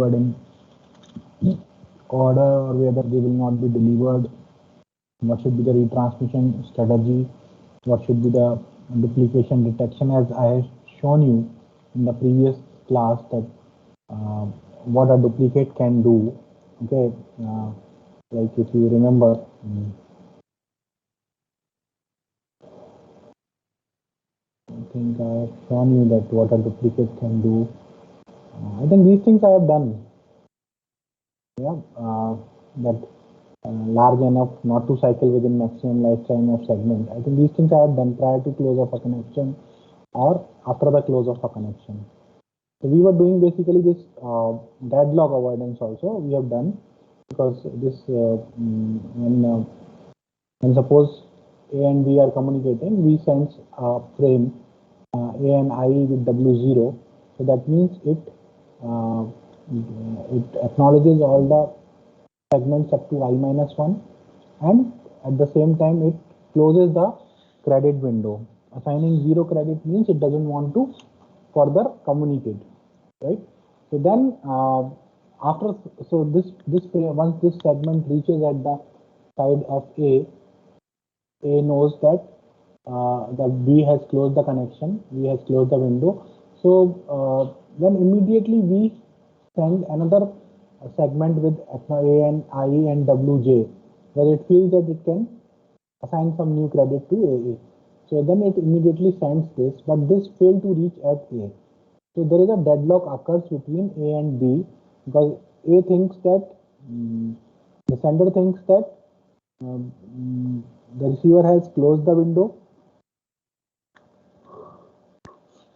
delivered in order or whether they will not be delivered, what should be the retransmission strategy, what should be the duplication detection, as I have shown you in the previous class that what a duplicate can do. Okay, like if you remember, I think I have shown you that what a duplicate can do. I think these things I have done. Yeah, that large enough not to cycle within maximum lifetime of segment. I think these things I have done prior to close of a connection or after the close of a connection. So we were doing basically this deadlock avoidance also we have done, because this when suppose A and B are communicating, we sense a frame A and I with W0. So that means it acknowledges all the segments up to I minus 1, and at the same time it closes the credit window. Assigning 0 credit means it doesn't want to further communicate, right? So then once this segment reaches at the side of A knows that B has closed the connection, B has closed the window. So then immediately we send another segment with A and I and WJ, where it feels that it can assign some new credit to AA. So then it immediately sends this, but this failed to reach at A. So there is a deadlock occurs between A and B, because A thinks that the sender thinks that the receiver has closed the window,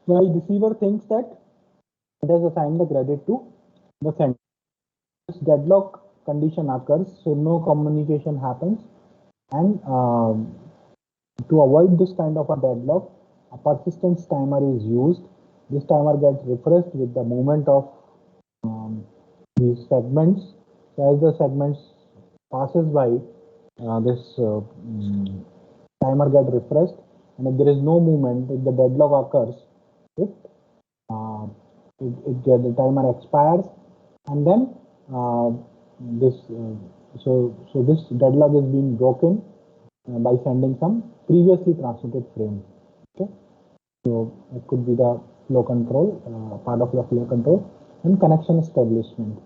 while receiver thinks that it has assigned the credit to the sender. This deadlock condition occurs, so no communication happens, and to avoid this kind of a deadlock, a persistence timer is used. This timer gets refreshed with the movement of these segments. So as the segments passes by, this timer gets refreshed, and if there is no movement, if the deadlock occurs, the timer expires, and then this deadlock is being broken by sending some previously transmitted frame. Okay, so it could be the flow control, part of the flow control, and connection establishment.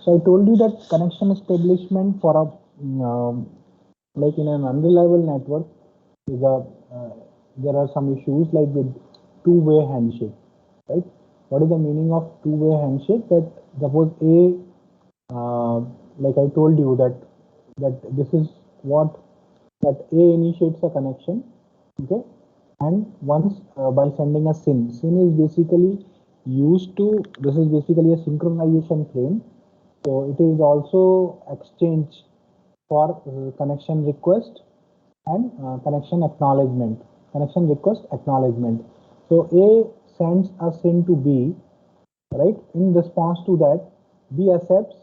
So I told you that connection establishment for a like in an unreliable network is there are some issues like with two-way handshake, right? What is the meaning of two-way handshake? That suppose A, like I told you that this is what that A initiates a connection, okay, and once by sending a SYN is basically used to, this is basically a synchronization frame, so it is also exchanged for connection request and connection acknowledgement, connection request acknowledgement. So A sends a SYN to B, right? In response to that, B accepts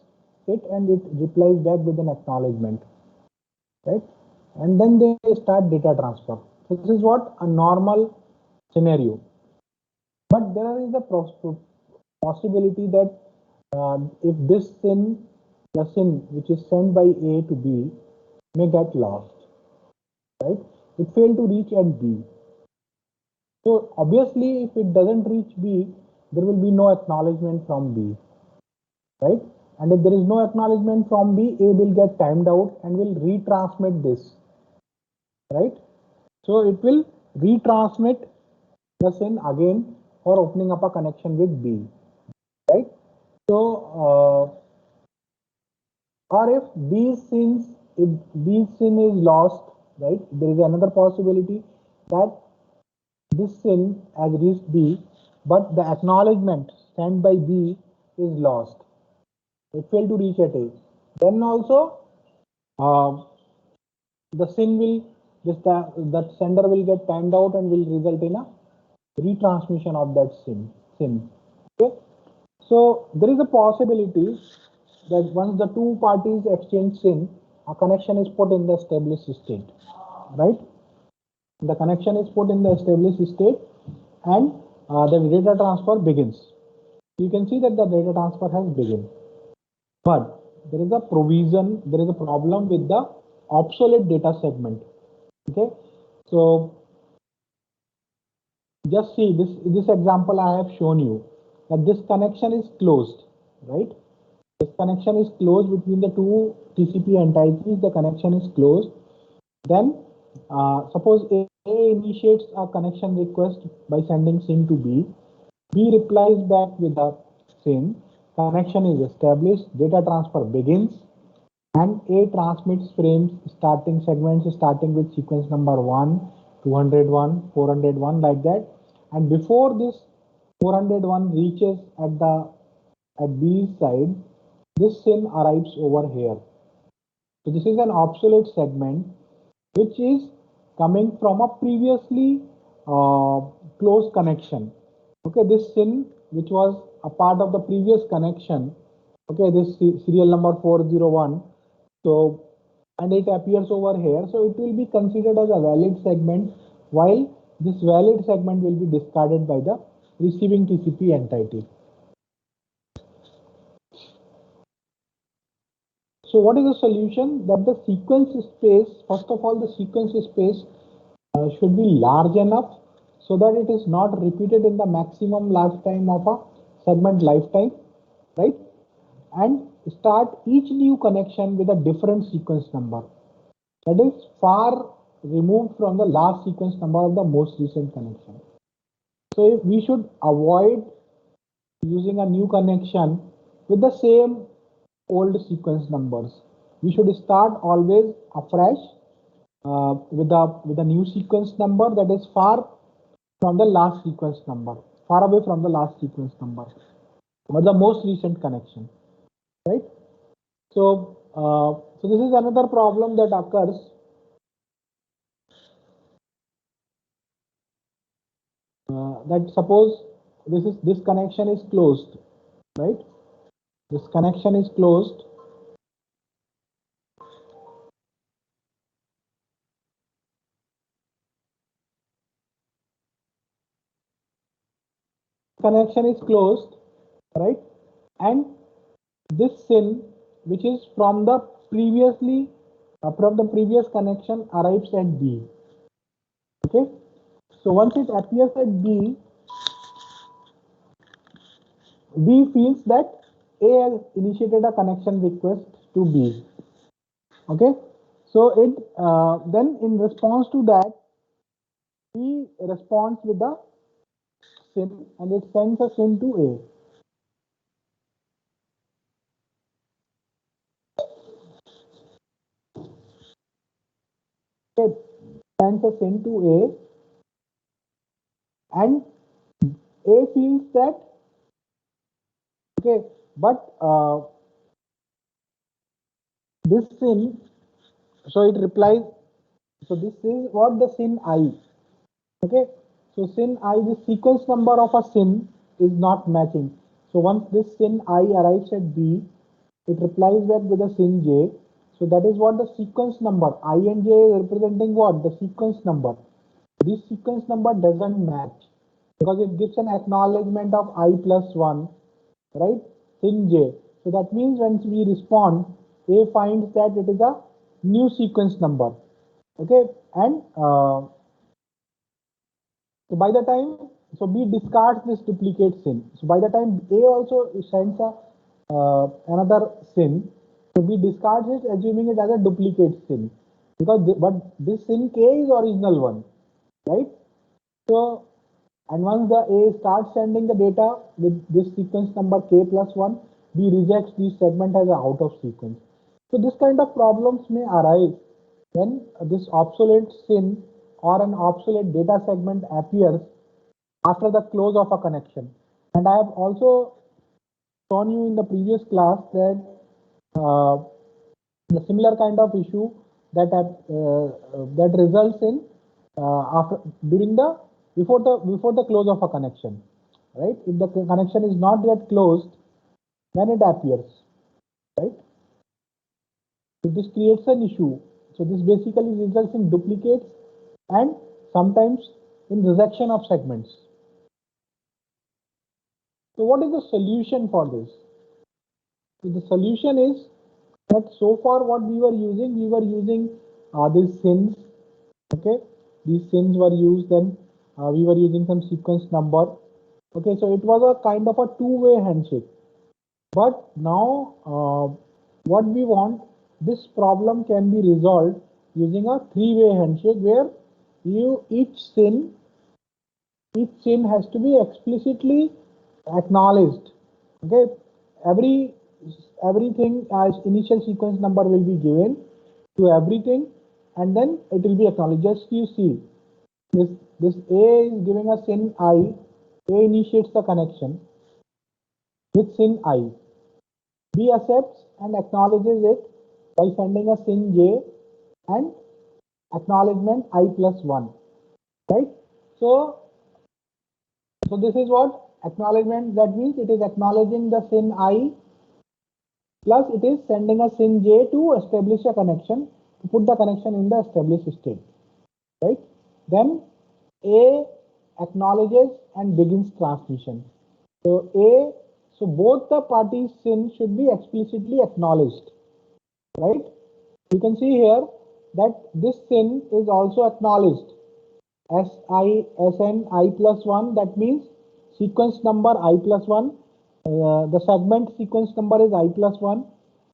it and it replies back with an acknowledgement, right? And then they start data transfer. So this is what a normal scenario. But there is a possibility that if this SYN, the SYN which is sent by A to B, may get lost, right? It failed to reach at B. So obviously, if it doesn't reach B, there will be no acknowledgement from B, right? And if there is no acknowledgement from B, A will get timed out and will retransmit this, right? So it will retransmit the SYN again for opening up a connection with B, right? So or if B SYN is lost, right? There is another possibility that this SYN has reached B, but the acknowledgement sent by B is lost. It failed to reach at A. Then also the SYN will, that sender will get timed out and will result in a retransmission of that SYN. Okay. So there is a possibility that once the two parties exchange SYN, a connection is put in the established state, right? The connection is put in the established state, and the data transfer begins. You can see that the data transfer has begun. But there is a provision, there is a problem with the obsolete data segment. Okay, so just see this example I have shown you, that this connection is closed, right? This connection is closed between the two TCP entities. The connection is closed. Then suppose A initiates a connection request by sending SYN to B. B replies back with a SYN. Connection is established. Data transfer begins, and A transmits frames starting segments starting with sequence number 1, 201, 401, like that. And before this 401 reaches at B's side, this SYN arrives over here. So this is an obsolete segment which is coming from a previously closed connection. Okay, this SYN which was a part of the previous connection. Okay, this serial number 401. So, and it appears over here. So it will be considered as a valid segment, while this valid segment will be discarded by the receiving TCP entity. So what is the solution? That the sequence space, first of all, the sequence space should be large enough so that it is not repeated in the maximum lifetime of a segment lifetime, right? And start each new connection with a different sequence number that is far removed from the last sequence number of the most recent connection. So if we should avoid using a new connection with the same old sequence numbers. We should start always afresh with a new sequence number that is far from the last sequence number, far away from the last sequence number, or the most recent connection, right? So, so this is another problem that occurs. That suppose this connection is closed, right? This connection is closed. Connection is closed, right? And this SYN, which is from the previous connection, arrives at B. Okay, so once it appears at B, B feels that A has initiated a connection request to B. Okay, so it then in response to that, B responds with the SYN and it sends a SYN to A. Okay, sends a SYN to A, and A feels that okay, but this SYN, so it replies, so this is what the SYN I. Okay, so SYN I, the sequence number of a SYN is not matching. So once this SYN I arrives at B, it replies back with a SYN J. So that is what the sequence number, I and J is representing what? The sequence number. This sequence number doesn't match because it gives an acknowledgement of I plus 1, right? SYN J. So that means when we respond, A finds that it is a new sequence number. Okay, and so by the time, so B discards this duplicate SYN. So by the time A also sends a another SYN, so B discards it, assuming it as a duplicate SYN, because but this SYN K is original one, right? So, and once the A starts sending the data with this sequence number K plus 1, B rejects this segment as a out of sequence. So this kind of problems may arise when this obsolete SYN or an obsolete data segment appears after the close of a connection. And I have also shown you in the previous class that the similar kind of issue that results in after during the before the close of a connection, right? If the connection is not yet closed, then it appears, right? So this creates an issue. So this basically results in duplicates and sometimes in rejection of segments. So what is the solution for this? So the solution is that so far what we were using these SYNs. Okay, these SYNs were used, then we were using some sequence number. Okay, so it was a kind of a two-way handshake. But now what we want, this problem can be resolved using a three-way handshake where each SYN has to be explicitly acknowledged. Okay, everything as initial sequence number will be given to everything, and then it will be acknowledged. Just you see, this A is giving a SYN I. A initiates the connection with SYN I. B accepts and acknowledges it by sending a SYN J and acknowledgement I plus 1. Right? So this is what acknowledgement, that means it is acknowledging the SYN I plus it is sending a SYN J to establish a connection, to put the connection in the established state. Right? Then A acknowledges and begins transmission. So both the parties' SYN should be explicitly acknowledged. Right? You can see here that this SYN is also acknowledged. SN I plus 1, that means sequence number I plus 1, the segment sequence number is I plus 1,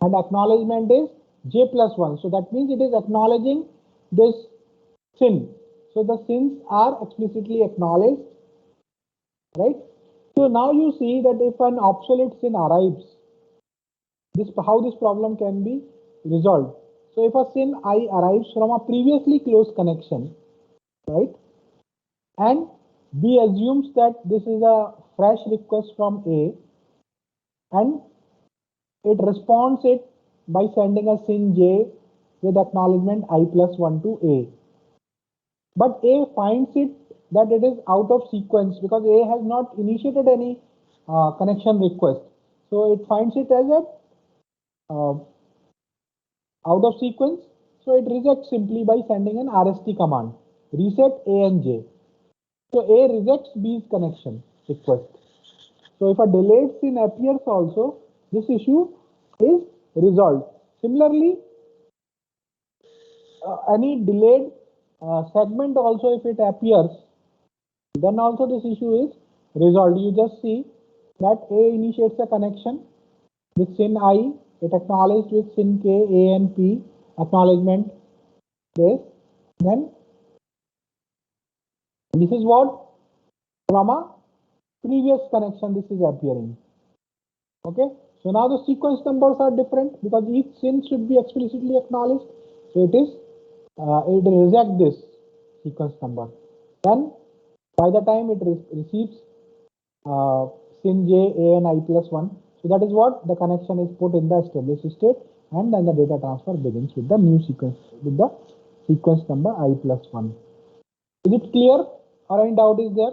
and acknowledgement is J plus 1. So that means it is acknowledging this SYN. So the SYNs are explicitly acknowledged, right? So now you see that if an obsolete SYN arrives, how this problem can be resolved. So if a SYN I arrives from a previously closed connection, right, and B assumes that this is a fresh request from A, and it responds it by sending a SYN J with acknowledgement I plus 1 to A. But A finds it that it is out of sequence because A has not initiated any connection request. So it finds it as a out of sequence. So it rejects simply by sending an RST command, reset A and J. So A rejects B's connection request. So if a delayed SYN appears also, this issue is resolved. Similarly, any delayed segment also, if it appears, then also this issue is resolved. You just see that A initiates a connection with SYN I, it acknowledged with SYN K, A and P, acknowledgement this, then this is what from a previous connection this is appearing. Okay, so now the sequence numbers are different because each SYN should be explicitly acknowledged. So it rejects this sequence number. Then by the time it receives SYN J, A and I plus 1, so that is what the connection is put in the established state, and then the data transfer begins with the new sequence, with the sequence number I plus 1. Is it clear or any doubt is there?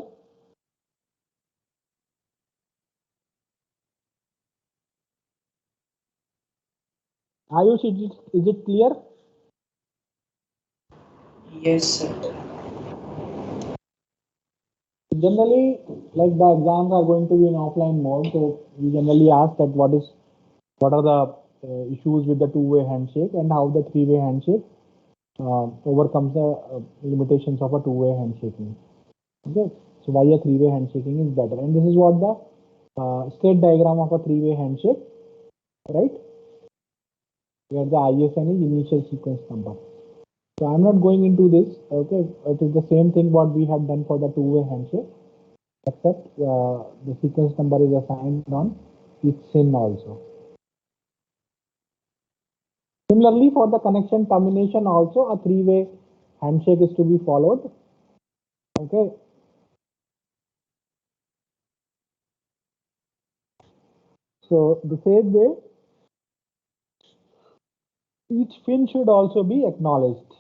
Ayush, is it clear? Yes, sir. Generally, like the exams are going to be in offline mode, so we generally ask that what are the issues with the two-way handshake and how the three-way handshake overcomes the limitations of a two-way handshaking. Okay, so why a three-way handshaking is better, and this is what the state diagram of a three-way handshake, right? Where the ISN is initial sequence number. So I'm not going into this. Okay, it is the same thing what we have done for the two-way handshake, except the sequence number is assigned on each SYN also. Similarly, for the connection termination also, a three-way handshake is to be followed. Okay. So the same way, each FIN should also be acknowledged.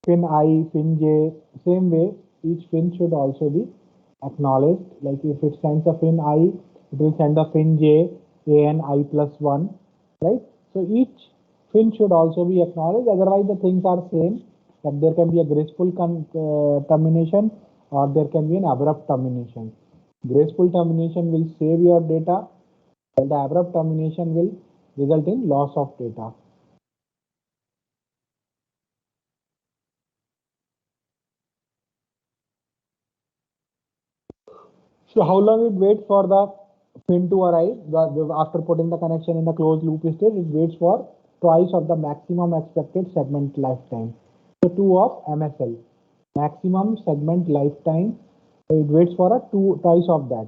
FIN I, FIN J, same way, each FIN should also be acknowledged. Like if it sends a FIN I, it will send a FIN J, A and I plus 1, right? So each FIN should also be acknowledged, otherwise the things are same, that there can be a graceful termination or there can be an abrupt termination. Graceful termination will save your data, while the abrupt termination will result in loss of data. So how long it waits for the fin to arrive? After putting the connection in the closed loop state, it waits for twice of the maximum expected segment lifetime. So 2 of MSL, maximum segment lifetime. It waits for a twice of that,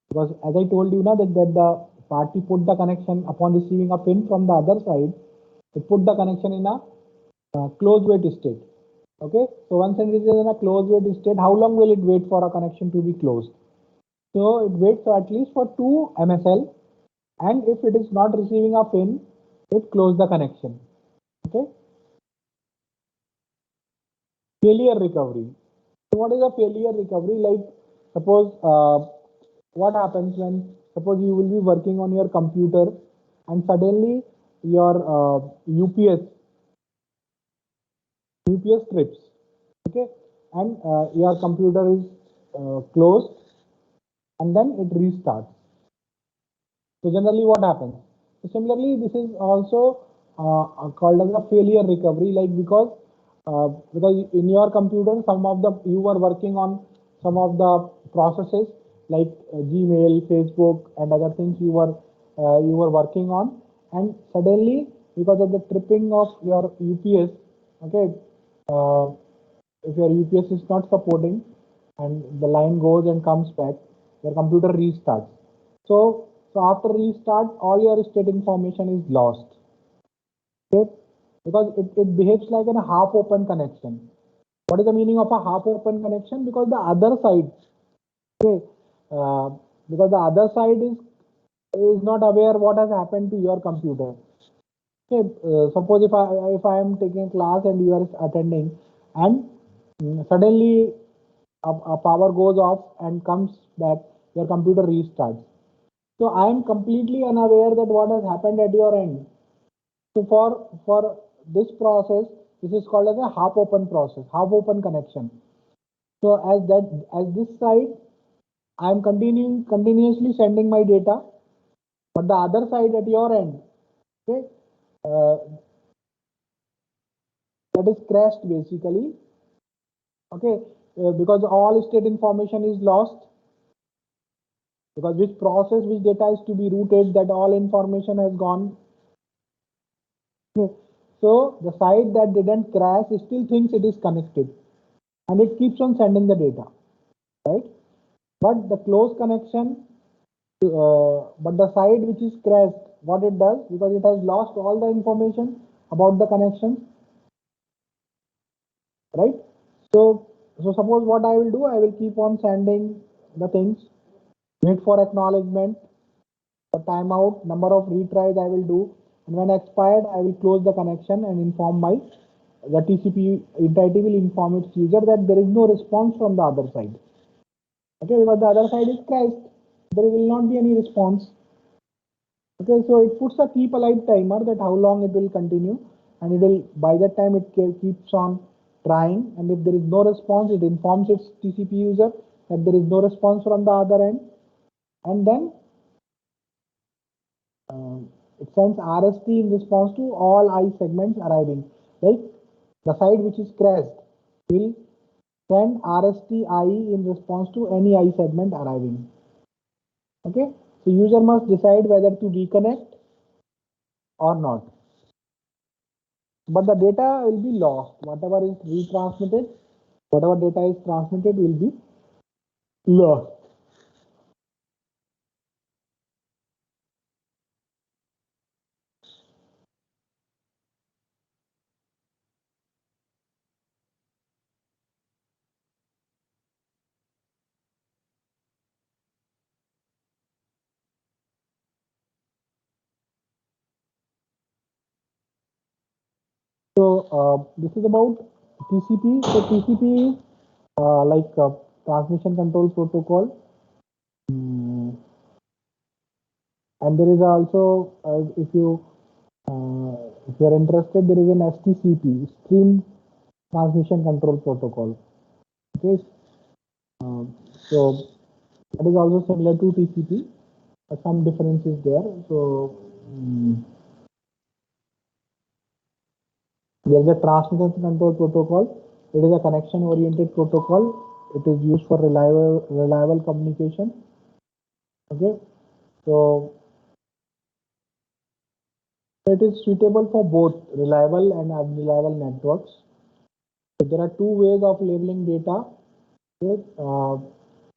because as I told you now that the party put the connection upon receiving a pin from the other side, it put the connection in a closed wait state. Okay, so once it is in a closed wait state, how long will it wait for a connection to be closed? So it waits at least for 2 MSL, and if it is not receiving a pin, it closes the connection. Okay. Failure recovery. So what is a failure recovery? Like suppose what happens when suppose you will be working on your computer and suddenly your UPS trips. Okay, and your computer is closed and then it restarts. So generally what happens? So similarly, this is also called as a failure recovery, like because in your computer, you were working on some of the processes like Gmail, Facebook, and other things you were working on, and suddenly because of the tripping of your UPS, okay, if your UPS is not supporting and the line goes and comes back, your computer restarts. So after restart, all your state information is lost. Okay? Because it behaves like a half open connection. What is the meaning of a half open connection? Because the other side, okay, because the other side is not aware what has happened to your computer. Okay, suppose if I am taking a class and you are attending, and suddenly a power goes off and comes back, your computer restarts. So I am completely unaware that what has happened at your end. So for this process, this is called as a half open process, half open connection. So as this side, I am continuously sending my data, but the other side at your end, okay, uh, that is crashed basically. Okay, because all state information is lost, because which process, which data is to be routed, that all information has gone. Okay. So the site that didn't crash still thinks it is connected and it keeps on sending the data, right? But the close connection, but the site which is crashed, what it does, because it has lost all the information about the connection, right? So suppose what I will do, I will keep on sending the things, wait for acknowledgement, the timeout, number of retries I will do, and when expired, I will close the connection and inform the TCP entity will inform its user that there is no response from the other side. Okay, because the other side is crashed, there will not be any response. Okay, so it puts a keep alive timer that how long it will continue, and it will by that time it keeps on trying, and if there is no response, it informs its TCP user that there is no response from the other end, and then it sends RST in response to all I segments arriving. Like the side which is crashed will send RST IE in response to any I segment arriving. Okay, so user must decide whether to reconnect or not. But the data will be lost. Whatever is retransmitted, whatever data is transmitted will be lost. So this is about TCP. So TCP is like transmission control protocol. And there is also if you are interested, there is an STCP, Stream Transmission Control Protocol. Okay, so that is also similar to TCP. some differences there. So there is a transmission control protocol. It is a connection oriented protocol. It is used for reliable communication. Okay, so it is suitable for both reliable and unreliable networks. So there are two ways of labeling data. Okay,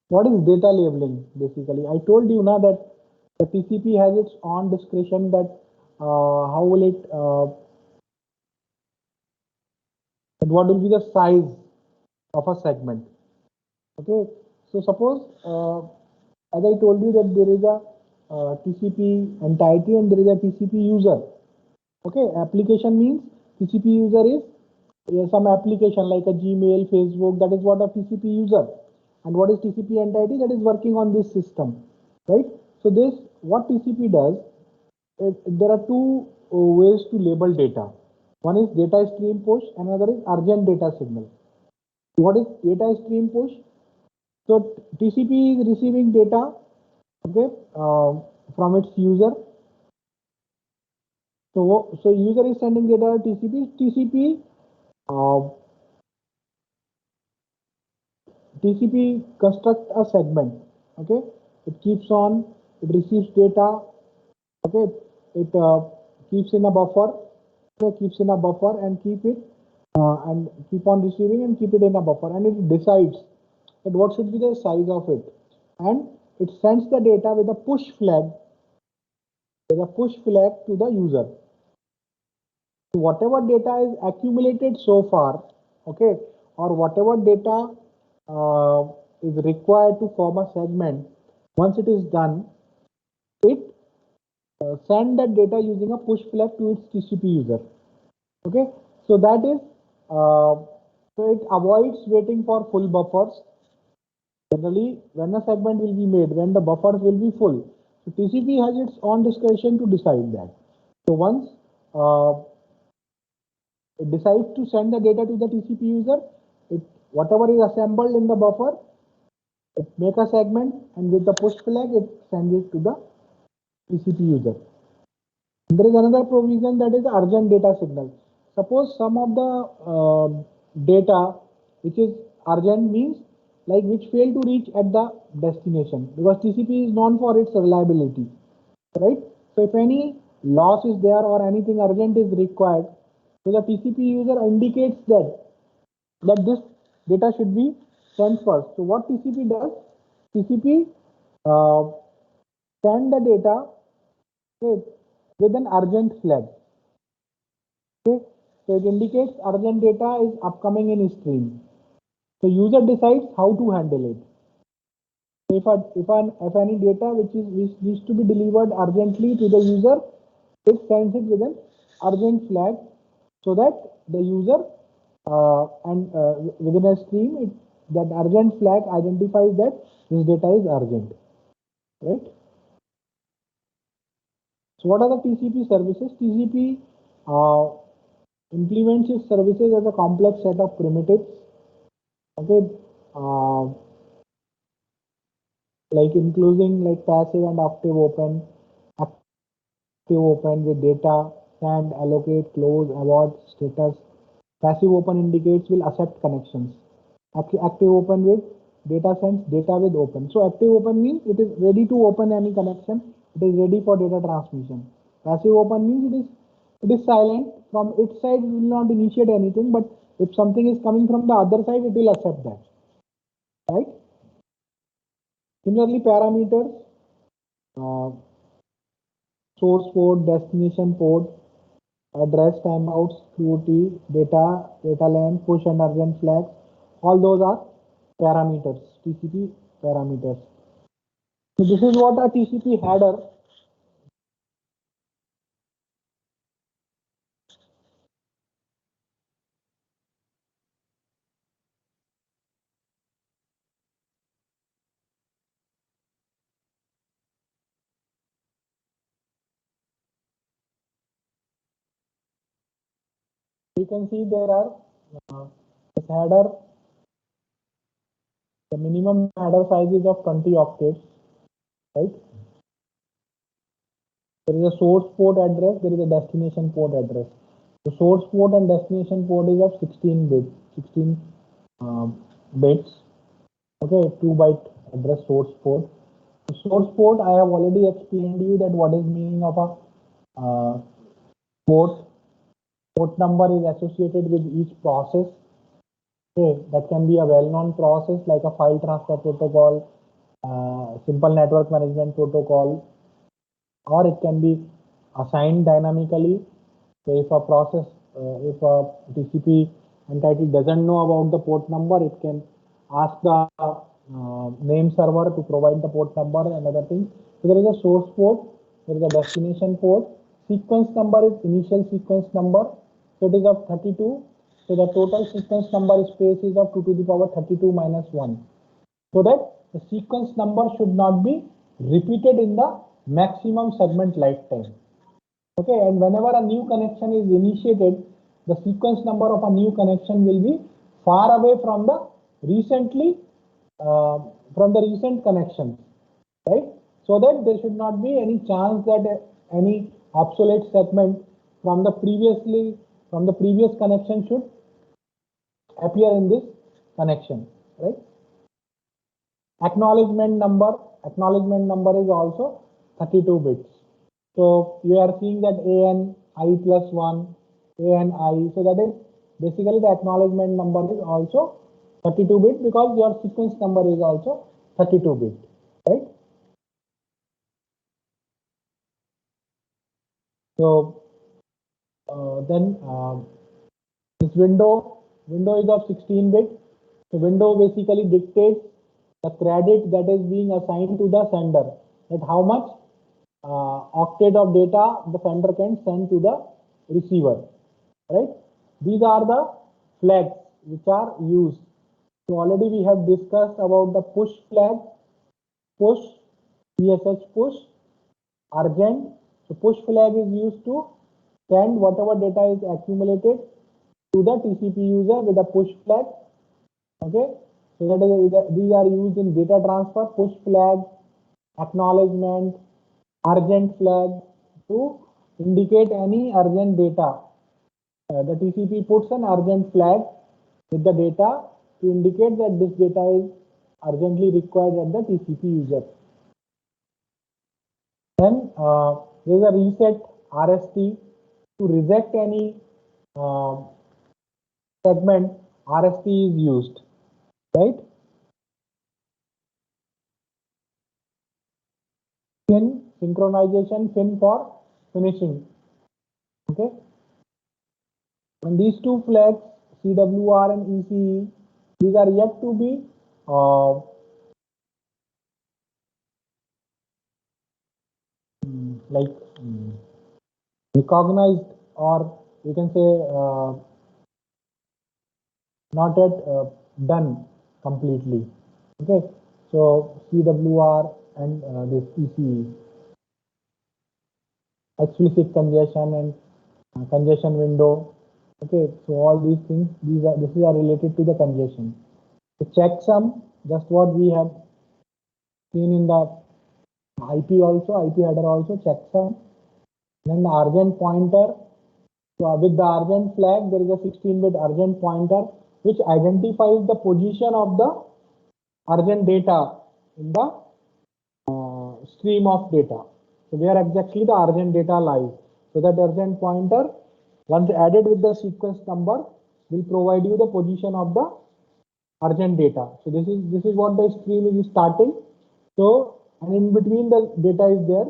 what is data labeling basically? I told you now that the TCP has its own discretion that how will it what will be the size of a segment. Okay, so suppose as I told you that there is a TCP entity and there is a TCP user. Okay, application means TCP user is some application like a Gmail, Facebook, that is what a TCP user. And what is TCP entity? That is working on this system, right? So this, what TCP does, there are two ways to label data. One is data stream push, another is urgent data signal. What is data stream push? So TCP is receiving data, okay, from its user. So user is sending data to TCP. TCP constructs a segment. Okay, it keeps on, it receives data. Okay, it keeps in a buffer. Okay, keeps in a buffer and keep it and keep on receiving and keep it in a buffer, and it decides that what should be the size of it, and it sends the data with a push flag to the user. So whatever data is accumulated so far, okay, or whatever data is required to form a segment, once it is done, it send that data using a push flag to its TCP user. Okay, so that is so it avoids waiting for full buffers. Generally, when a segment will be made, when the buffers will be full, so TCP has its own discretion to decide that. So once it decides to send the data to the TCP user, whatever is assembled in the buffer, it make a segment, and with the push flag, it sends it to the TCP user. There is another provision, that is urgent data signal. Suppose some of the data which is urgent means like which fail to reach at the destination, because TCP is known for its reliability, right? So if any loss is there or anything urgent is required, so the TCP user indicates that this data should be sent first. So what TCP does? TCP uh, send the data, okay, with an urgent flag. Okay, so it indicates urgent data is upcoming in stream. So user decides how to handle it. So if any data which needs to be delivered urgently to the user, it sends it with an urgent flag, so that the user and within a stream, that urgent flag identifies that this data is urgent, right? So what are the TCP services? TCP implements its services as a complex set of primitives. Okay, like including like passive and active open. Active open with data, send, allocate, close, abort, status. Passive open indicates will accept connections. Active open with data sends, data with open. So active open means it is ready to open any connection. It is ready for data transmission. Passive open means it is silent. From its side, it will not initiate anything, but if something is coming from the other side, it will accept that. Right? Similarly, parameters, uh, source port, destination port, address, timeouts, QT, data length, push and urgent flags, all those are parameters, TCP parameters. So this is what a TCP header. You can see there are this header, the minimum header size is of 20 octets, right? There is a source port address, there is a destination port address. The source port and destination port is of 16 bits. Okay, 2 byte address source port. The source port, I have already explained you that what is meaning of a port. Port number is associated with each process. Okay, that can be a well-known process like a file transfer protocol, simple network management protocol, or it can be assigned dynamically. So if a process, if a TCP entity doesn't know about the port number, it can ask the name server to provide the port number and other things. So there is a source port, there is a destination port. Sequence number is initial sequence number. So it is of 32. So the total sequence number space is of 2 to the power 32 minus 1. So that the sequence number should not be repeated in the maximum segment lifetime. Okay, and whenever a new connection is initiated, the sequence number of a new connection will be far away from the recent connections, right? So that there should not be any chance that any obsolete segment from the previous connection should appear in this connection, right? Acknowledgement number is also 32 bits. So you are seeing that ANI plus 1, ANI. So that is basically the acknowledgement number is also 32 bit because your sequence number is also 32 bit, right? So then this window is of 16 bit. The window basically dictates the credit that is being assigned to the sender, that how much octet of data the sender can send to the receiver, right? These are the flags which are used. So already we have discussed about the push flag, push, PSH push, urgent. So push flag is used to send whatever data is accumulated to the TCP user with a push flag. Okay, so these are used in data transfer, push flag, acknowledgement, urgent flag to indicate any urgent data. The TCP puts an urgent flag with the data to indicate that this data is urgently required at the TCP user. Then there is a reset RST to reject any segment. RST is used, right? Fin synchronization, fin for finishing. Okay, and these two flags, CWR and ECE, these are yet to be recognized, or you can say not yet done completely. Okay, so CWR and this ECE, explicit congestion and congestion window. Okay, so all these things, this are related to the congestion. The checksum, just what we have seen in the IP header also, checksum. Then the urgent pointer. So with the urgent flag, there is a 16-bit urgent pointer which identifies the position of the urgent data in the stream of data. So where exactly the urgent data lies. So that urgent pointer, once added with the sequence number, will provide you the position of the urgent data. So this is what the stream is starting. So and in between the data is there.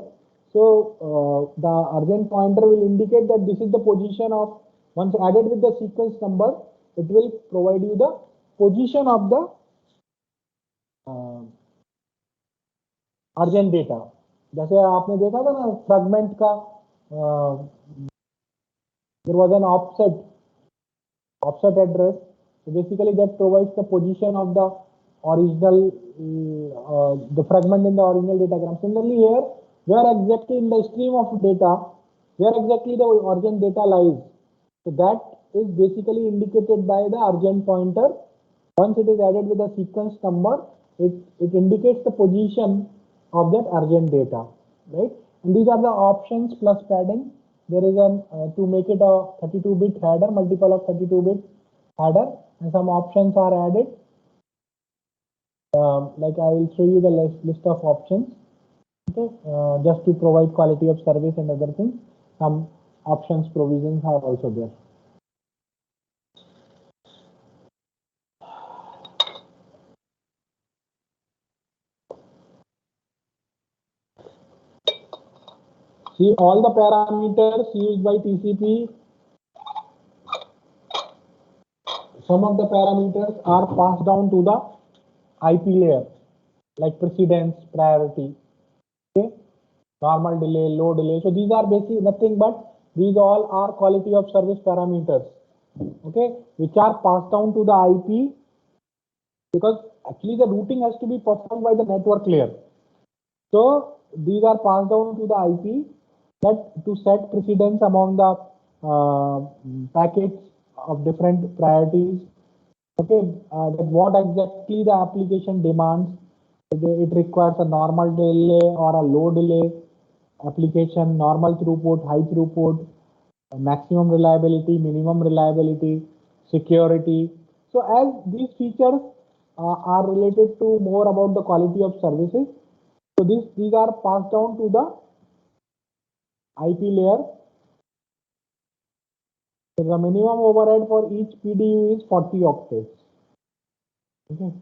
So the urgent pointer will indicate that this is the position of, once added with the sequence number, it will provide you the position of the urgent data. जैसे आपने देखा था ना fragment का, there was an offset address. So basically that provides the position of the original the fragment in the original datagram. Similarly here, where exactly in the stream of data, where exactly the urgent data lies. So that is basically indicated by the urgent pointer. Once it is added with the sequence number, it indicates the position of that urgent data, right? And these are the options plus padding. There is an to make it a 32-bit header, multiple of 32-bit header, and some options are added. Like I will show you the list of options. Okay, just to provide quality of service and other things. Some options provisions are also there. See, all the parameters used by TCP, some of the parameters are passed down to the IP layer, like precedence, priority, okay, normal delay, low delay. So these are basically nothing but these all are quality of service parameters, okay, which are passed down to the IP, because actually the routing has to be performed by the network layer. So these are passed down to the IP that to set precedence among the packets of different priorities. Okay, that what exactly the application demands. It requires a normal delay or a low delay application, normal throughput, high throughput, maximum reliability, minimum reliability, security. So as these features are related to more about the quality of services, so these are passed down to the IP layer. So the minimum overhead for each PDU is 40 octets. Okay.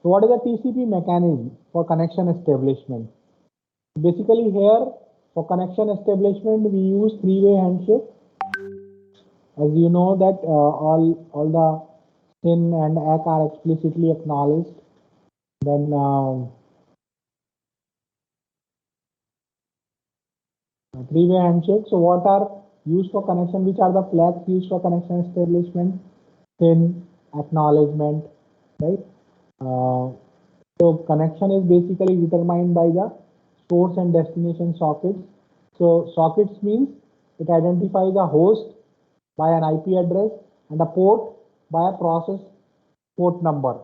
So what is the TCP mechanism for connection establishment? Basically here for connection establishment we use three-way handshake. As you know that all the SYN and ACK are explicitly acknowledged. Then three-way handshake. So what are used for connection? Which are the flags used for connection establishment? SYN, acknowledgement, right? So connection is basically determined by the source and destination sockets. So sockets means it identifies a host by an IP address and a port by a process port number,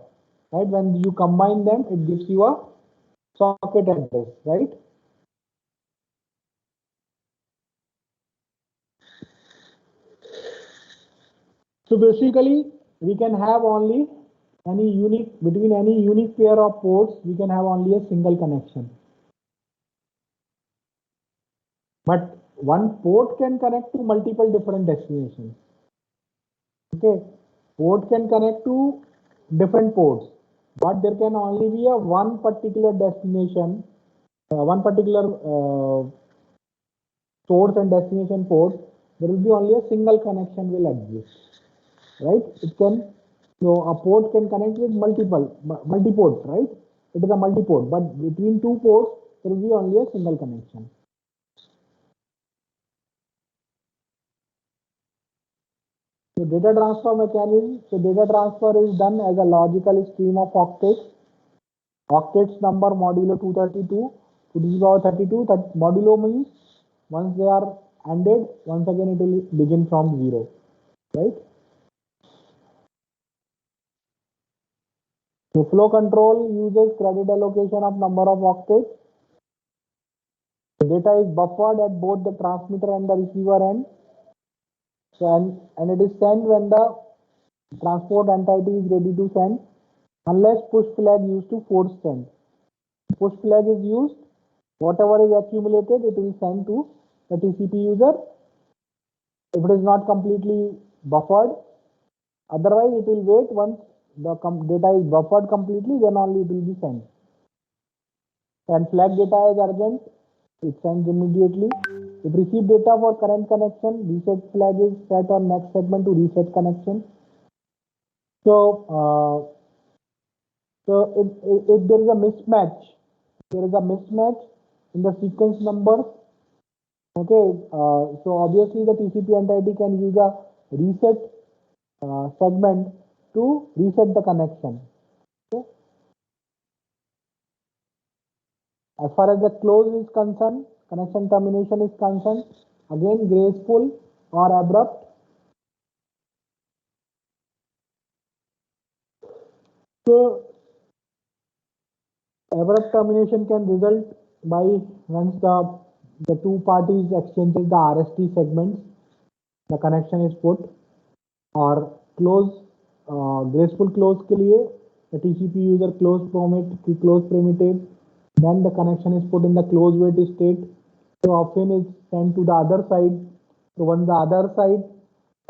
right? When you combine them, it gives you a socket address, right? So basically, we can have only between any unique pair of ports, we can have only a single connection. But one port can connect to multiple different destinations. Okay, port can connect to different ports, but there can only be a one particular destination, one particular source and destination port. There will be only a single connection will exist, right? It can, so a port can connect with multi-ports, right? It is a multi-port, but between two ports there will be only a single connection. So data transfer mechanism. So data transfer is done as a logical stream of octets. Octets number modulo 232 to the power 32. That modulo means once they are ended, once again it will begin from 0, right? So flow control uses credit allocation of number of octets. The data is buffered at both the transmitter and the receiver end. So and it is sent when the transport entity is ready to send, unless push flag used to force send. Push flag is used, whatever is accumulated, it will send to the TCP user. If it is not completely buffered, otherwise it will wait once the data is buffered completely, then only it will be sent. And flag data is urgent, it sends immediately. If receive data for current connection, reset flag is set on next segment to reset connection. So, if there is a mismatch, in the sequence numbers. Okay, so obviously the TCP entity can use a reset segment to reset the connection. Okay. As far as the close is concerned, connection termination is concerned, again graceful or abrupt. So abrupt termination can result by once the two parties exchanges the RST segments, the connection is put, or close graceful close के लिए the TCP user close primitive, then the connection is put in the close wait state. So often is sent to the other side. So once the other side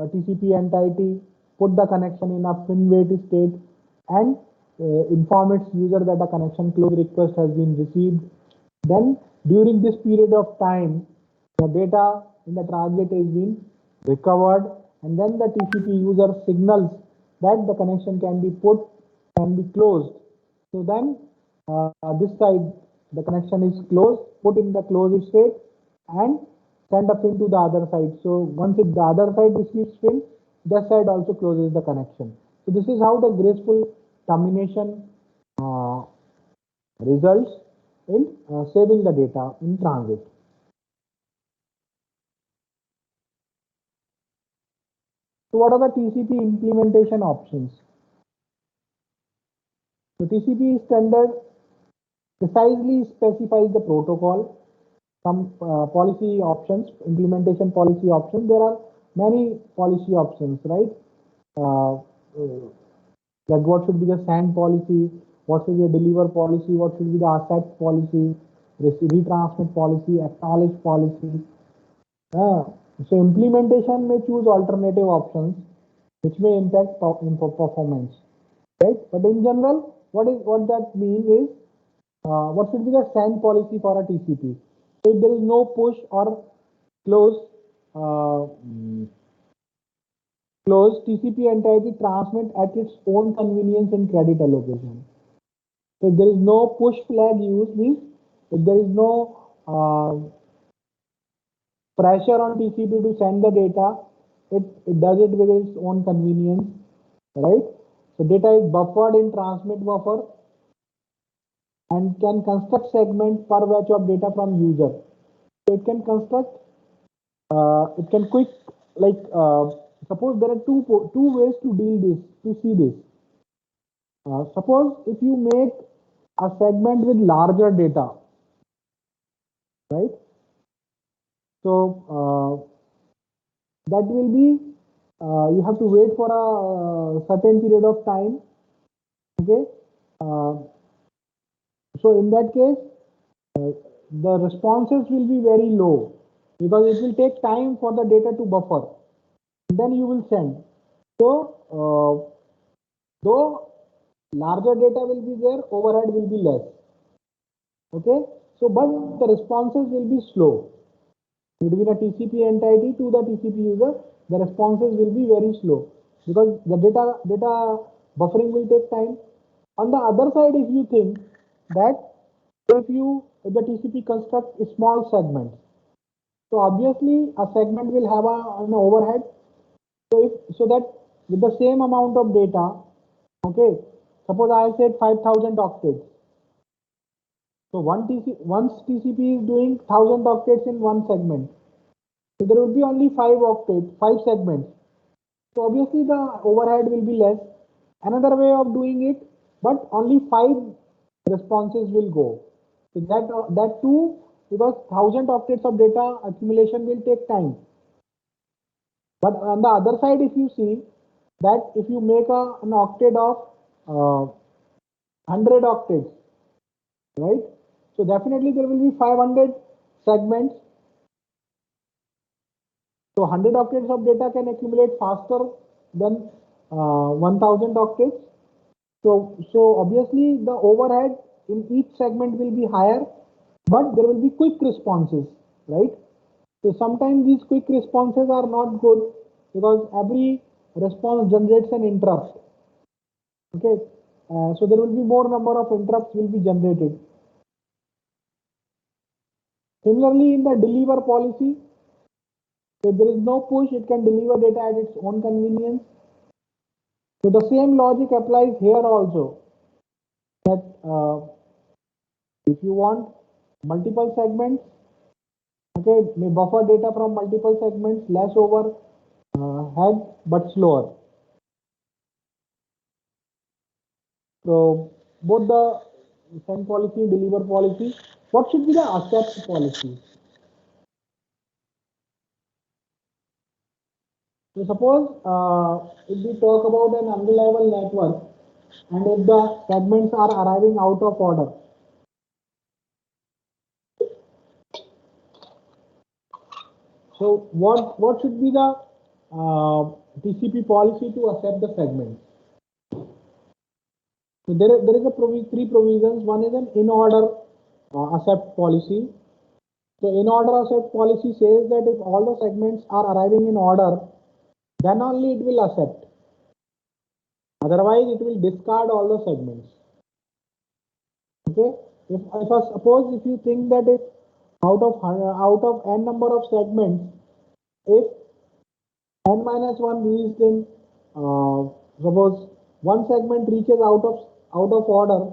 TCP entity put the connection in a fin wait state and inform its user that a connection close request has been received. Then during this period of time, the data in the target is being recovered, and then the TCP user signals that the connection can be closed. So then this side the connection is closed, put in the closed state and send a pin to the other side. So once the other side receives pin, that side also closes the connection. So this is how the graceful termination results in saving the data in transit. So what are the TCP implementation options? So TCP standard precisely specifies the protocol, some policy options, implementation policy options. There are many policy options, right? Like what should be the SAN policy, what should be the deliver policy, what should be the accept policy, retransmit policy, acknowledge policy. So implementation may choose alternative options which may impact performance, right? But in general, what that means is what should be the SAN policy for a TCP? So if there is no push or close, TCP entity transmit at its own convenience and credit allocation. So if there is no push flag used, means if there is no pressure on TCP to send the data, it does it with its own convenience, right? So data is buffered in transmit buffer and can construct segment per batch of data from user. So it can construct, it can quick, like suppose there are two ways to deal this, to see this. Suppose if you make a segment with larger data, right? So that will be, you have to wait for a certain period of time, okay? So in that case, the responses will be very low because it will take time for the data to buffer. And then you will send. So though larger data will be there, overhead will be less. Okay, so but the responses will be slow. Between a TCP entity to the TCP user, the responses will be very slow because the data buffering will take time. On the other side, if you think that if the TCP constructs a small segment, so obviously a segment will have an overhead. So that with the same amount of data, okay, suppose I said 5,000 octets. So once TCP is doing 1,000 octets in one segment, so there will be only 5 segments. So obviously the overhead will be less. Another way of doing it, but only 5 responses will go. So that too, because 1,000 octets of data accumulation will take time. But on the other side, if you see that if you make an octet of 100 octets, right? So definitely there will be 500 segments. So 100 octets of data can accumulate faster than 1000 octets. So obviously the overhead in each segment will be higher, but there will be quick responses, right? So sometimes these quick responses are not good because every response generates an interrupt. Okay, so there will be more number of interrupts will be generated. Similarly, in the deliver policy, if there is no push, it can deliver data at its own convenience. So the same logic applies here also. That if you want multiple segments, okay, may buffer data from multiple segments, less overhead but slower. So both the send policy, deliver policy. What should be the accept policy? So suppose if we talk about an unreliable network and if the segments are arriving out of order. So what should be the TCP policy to accept the segments? So there is a three provisions. One is an in order accept policy. So in order accept policy says that if all the segments are arriving in order, then only it will accept. Otherwise, it will discard all the segments. Okay. If suppose if you think that if out of n number of segments, if n minus 1 reached in suppose one segment reaches out of order,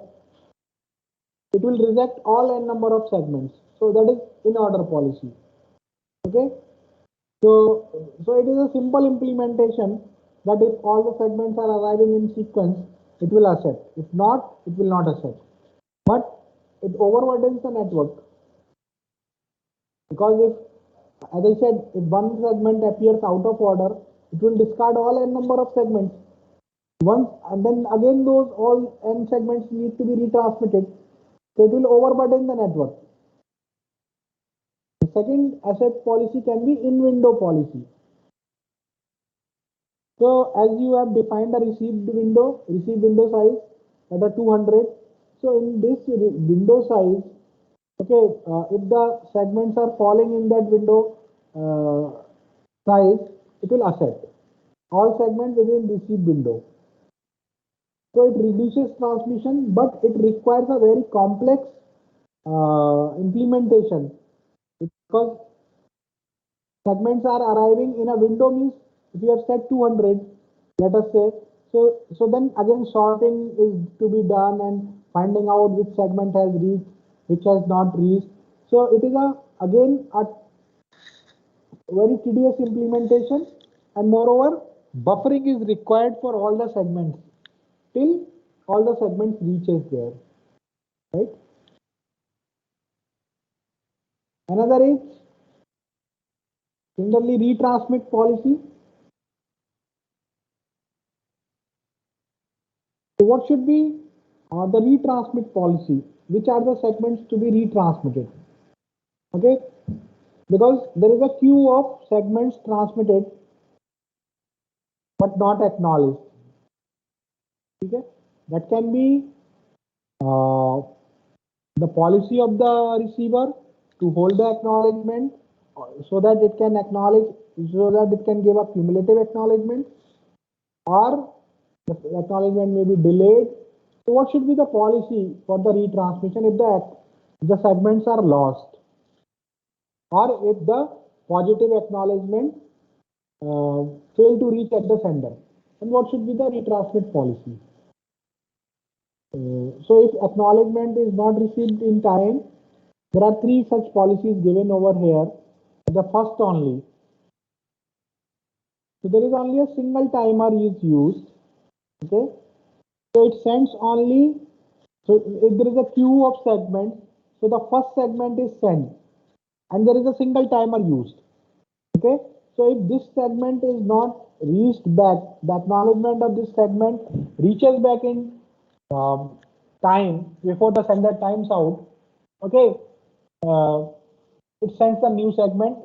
it will reject all n number of segments. So that is in order policy. Okay. So it is a simple implementation that if all the segments are arriving in sequence, it will accept. If not, it will not accept. But it overburdens the network, because if, as I said, if one segment appears out of order, it will discard all n number of segments. Once and then again those all n segments need to be retransmitted, so it will overburden the network. The second accept policy can be in window policy. So as you have defined a receive window size at a 200. So in this window size, okay, if the segments are falling in that window size, it will accept all segments within receive window. So it reduces transmission, but it requires a very complex implementation, because segments are arriving in a window means if you have set 200, let us say, so then again sorting is to be done and finding out which segment has reached, which has not reached. So it is again a very tedious implementation, and moreover buffering is required for all the segments till all the segments reaches there, right? Another is similarly retransmit policy. So what should be the retransmit policy? Which are the segments to be retransmitted? Okay, because there is a queue of segments transmitted but not acknowledged. Okay, that can be the policy of the receiver to hold the acknowledgement so that it can acknowledge, so that it can give a cumulative acknowledgement, or the acknowledgement may be delayed. So what should be the policy for the retransmission if the segments are lost, or if the positive acknowledgement fail to reach at the sender? And what should be the retransmit policy? So if acknowledgement is not received in time, there are three such policies given over here. The first only. So there is only a single timer is used. Okay. So it sends only. So if there is a queue of segments, so the first segment is sent, and there is a single timer used. Okay. So if this segment is not reached back, the acknowledgement of this segment reaches back in time before the sender times out. Okay. It sends the new segment,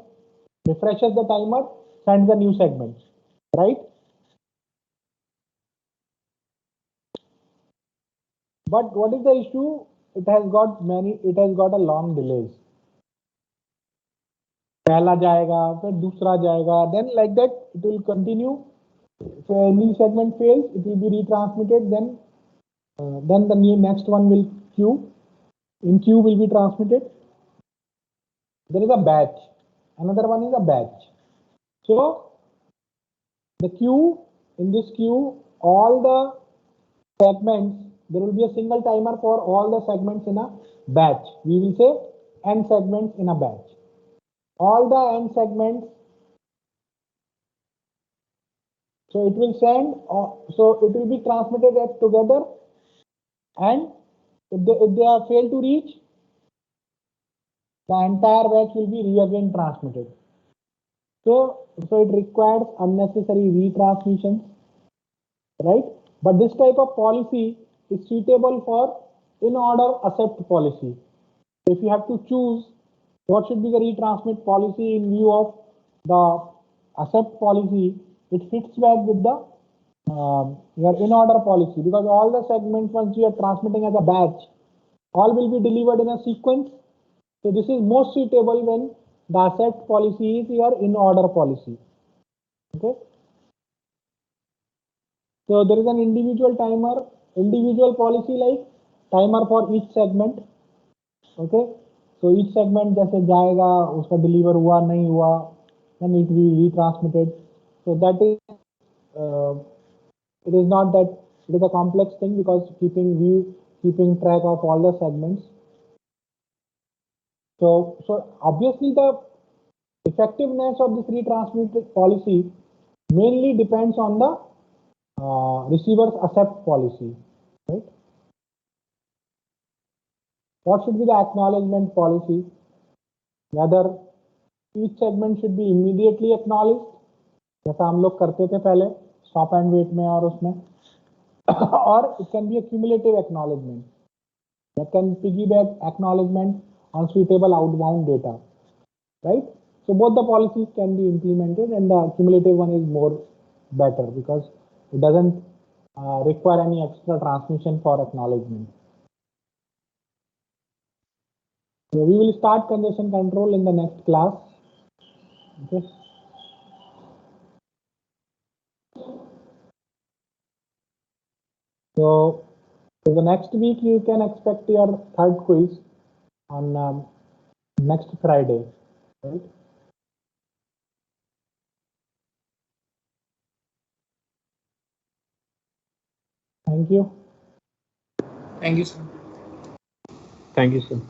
refreshes the timer, sends the new segment, right? But what is the issue? It has got a long delays. पहला जाएगा, फिर दूसरा जाएगा, then like that it will continue. If any segment fails, it will be retransmitted. Then the next one will queue. In queue will be transmitted. There is a batch. Another one is a batch. So the queue, in this queue, all the segments, there will be a single timer for all the segments in a batch. We will say n segments in a batch. All the n segments, so it will send, so it will be transmitted as together. and if they are failed to reach, the entire batch will be again transmitted. So it requires unnecessary retransmissions, right? But this type of policy is suitable for in-order accept policy. If you have to choose what should be the retransmit policy in view of the accept policy, it fits back with the your in-order policy, because all the segments, once you are transmitting as a batch, all will be delivered in a sequence. So this is most suitable when the accept policy is your in-order policy. Okay. So there is an individual timer, individual policy like timer for each segment. Okay. So each segment जैसे जाएगा उसका deliver हुआ नहीं हुआ, then it will be retransmitted. So that is it is not that it is a complex thing, because keeping track of all the segments. So obviously the effectiveness of this retransmitted policy mainly depends on the receiver's accept policy, right? What should be the acknowledgement policy? Whether each segment should be immediately acknowledged, जैसा हम लोग करते थे पहले stop and wait में और उसमें, or it can be a cumulative acknowledgement that can piggyback acknowledgement on suitable outbound data, right? So both the policies can be implemented, and the cumulative one is more better because it doesn't require any extra transmission for acknowledgement. So we will start congestion control in the next class. Okay. So the next week you can expect your third quiz on next Friday, right? Thank you. Thank you, sir. Thank you, sir.